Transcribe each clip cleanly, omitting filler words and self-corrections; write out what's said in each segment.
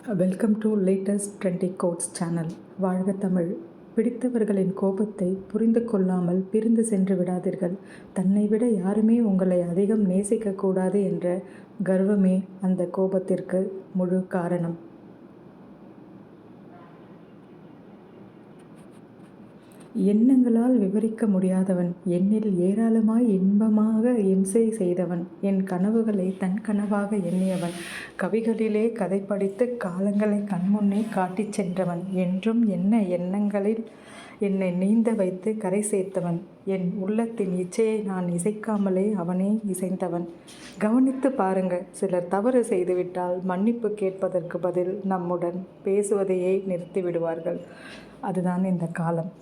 Welcome to latest trendy quotes channel. வாழ்க தமிழ். பிடித்தவர்களின் கோபத்தை புரிந்து கொள்ளாமல் பிரிந்து சென்று விடாதீர்கள். தன்னை விட யாருமே உங்களை அதிகம் நேசிக்கக்கூடாது என்ற கர்வமே அந்த கோபத்திற்கு முழு காரணம். எண்ணங்களால் விவரிக்க முடியாதவன், எண்ணில் ஏராளமாய் இன்பமாக இம்சை செய்தவன், என் கனவுகளை தன் கனவாக எண்ணியவன், கவிகளிலே கதை படித்து காலங்களை கண்முன்னே காட்டிச் சென்றவன், என்றும் என்ன எண்ணங்களில் என்னை நீந்த வைத்து கரை சேர்த்தவன், என் உள்ளத்தின் இச்சையை நான் இசைக்காமலே அவனே இசைந்தவன். கவனித்து பாருங்க, சிலர் தவறு செய்துவிட்டால் மன்னிப்பு கேட்பதற்கு பதில் நம்முடன் பேசுவதையே நிறுத்திவிடுவார்கள். அதுதான் இந்த காலம்.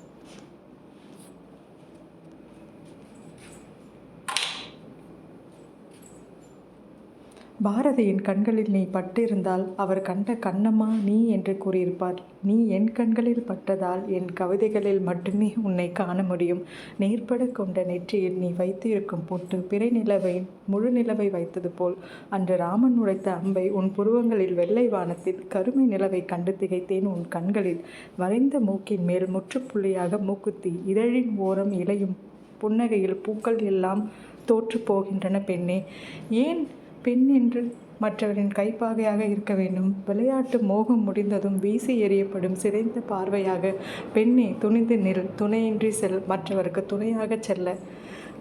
பாரதியின் கண்களில் நீ பட்டிருந்தால் அவர் கண்ட கண்ணம்மா நீ என்று கூறியிருப்பார். நீ என் கண்களில் பட்டதால் என் கவிதைகளில் மட்டுமே உன்னை காண முடியும். நேர்பட கொண்ட நெற்றியில் நீ வைத்திருக்கும் பொட்டு பிறை நிலவை முழு நிலவை வைத்தது போல் அன்று ராமன் உடைத்த அம்பை உன் புருவங்களில் வெள்ளை வானத்தில் கருமை நிலவை கண்டு திகைத்தேன். உன் கண்களில் வரைந்த மூக்கின் மேல் முற்றுப்புள்ளியாக மூக்குத்தி, இதழின் ஓரம் இலையும் புன்னகையில் பூக்கள் எல்லாம் தோற்று போகின்றன. பெண்ணே, ஏன் பெண் என்று மற்றவரின் கைப்பாகையாக இருக்க வேண்டும்? விளையாட்டு மோகம் முடிந்ததும் வீசி எறியப்படும் சிதைந்த பார்வையாக பெண்ணே துணிந்து நில். துணையின்றி செல், மற்றவருக்கு துணையாக செல்ல.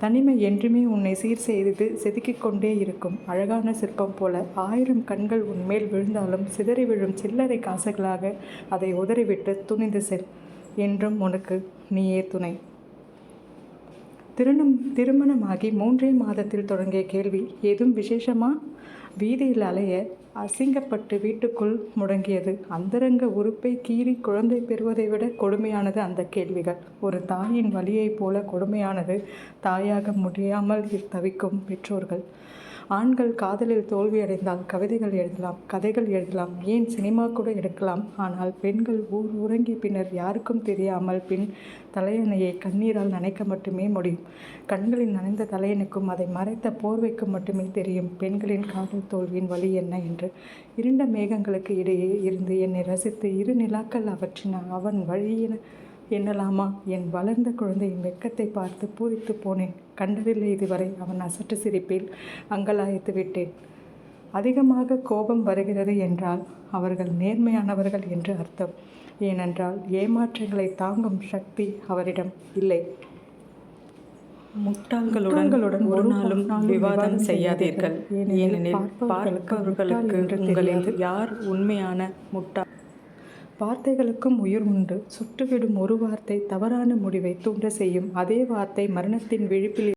தனிமை என்றுமே உன்னை சீர் செய்து செதுக்கிக் கொண்டே இருக்கும். அழகான சிற்பம் போல 1000 கண்கள் உன்மேல் விழுந்தாலும் சிதறி விழும் சில்லறை காசுகளாக அதை உதறிவிட்டு துணிந்து செல். என்றும் உனக்கு நீயே துணை. திருமணமாகி 3 மாதத்தில் தொடங்கிய கேள்வி ஏதும் விசேஷமா? வீதியில் அலைய அசிங்கப்பட்டு வீட்டுக்குள் முடங்கியது. அந்தரங்க உறுப்பை கீறி குழந்தை பெறுவதை விட கொடுமையானது அந்த கேள்விகள். ஒரு தாயின் வலியைப் போல கொடுமையானது தாயாக முடியாமல் தவிக்கும் பெற்றோர்கள். ஆண்கள் காதலில் தோல்வியடைந்தால் கவிதைகள் எழுதலாம், கதைகள் எழுதலாம், ஏன் சினிமா கூட எடுக்கலாம். ஆனால் பெண்கள் ஊர் உறங்கிய பின்னர் யாருக்கும் தெரியாமல் பின் தலையணையை கண்ணீரால் நனைக்க மட்டுமே முடியும். கண்களின் நனைந்த தலையணைக்கும் அதை மறைத்த போர்வைக்கும் மட்டுமே தெரியும் பெண்களின் காதல் தோல்வியின் வழி என்ன என்று. இருண்ட மேகங்களுக்கு இடையே இருந்து என்னை ரசித்து 2 நிலாக்கள் அவற்றின அவன் வழியின என்னலாமா? என் வளர்ந்த குழந்தையின் வெட்கத்தை பார்த்து பூரித்து போனேன். கண்டதில்லை இதுவரை அவன் அசட்டு சிரிப்பில் அங்கலாய்த்து விட்டேன். அதிகமாக கோபம் வருகிறது என்றால் அவர்கள் நேர்மையானவர்கள் என்று அர்த்தம். ஏனென்றால் ஏமாற்றங்களை தாங்கும் சக்தி அவரிடம் இல்லை. முட்டாள்களுடன் ஒரு நாளும் விவாதம் செய்யாதீர்கள். ஏனெனில் பார்ப்பவர்களுக்கு உங்களில் யார் உண்மையான முட்டாள். வார்த்தைகளுக்கும் உயிர் உண்டு. சுட்டுவிடும் ஒரு வார்த்தை தவறான முடிவை தூண்ட செய்யும். அதே வார்த்தை மரணத்தின் விழிப்பில்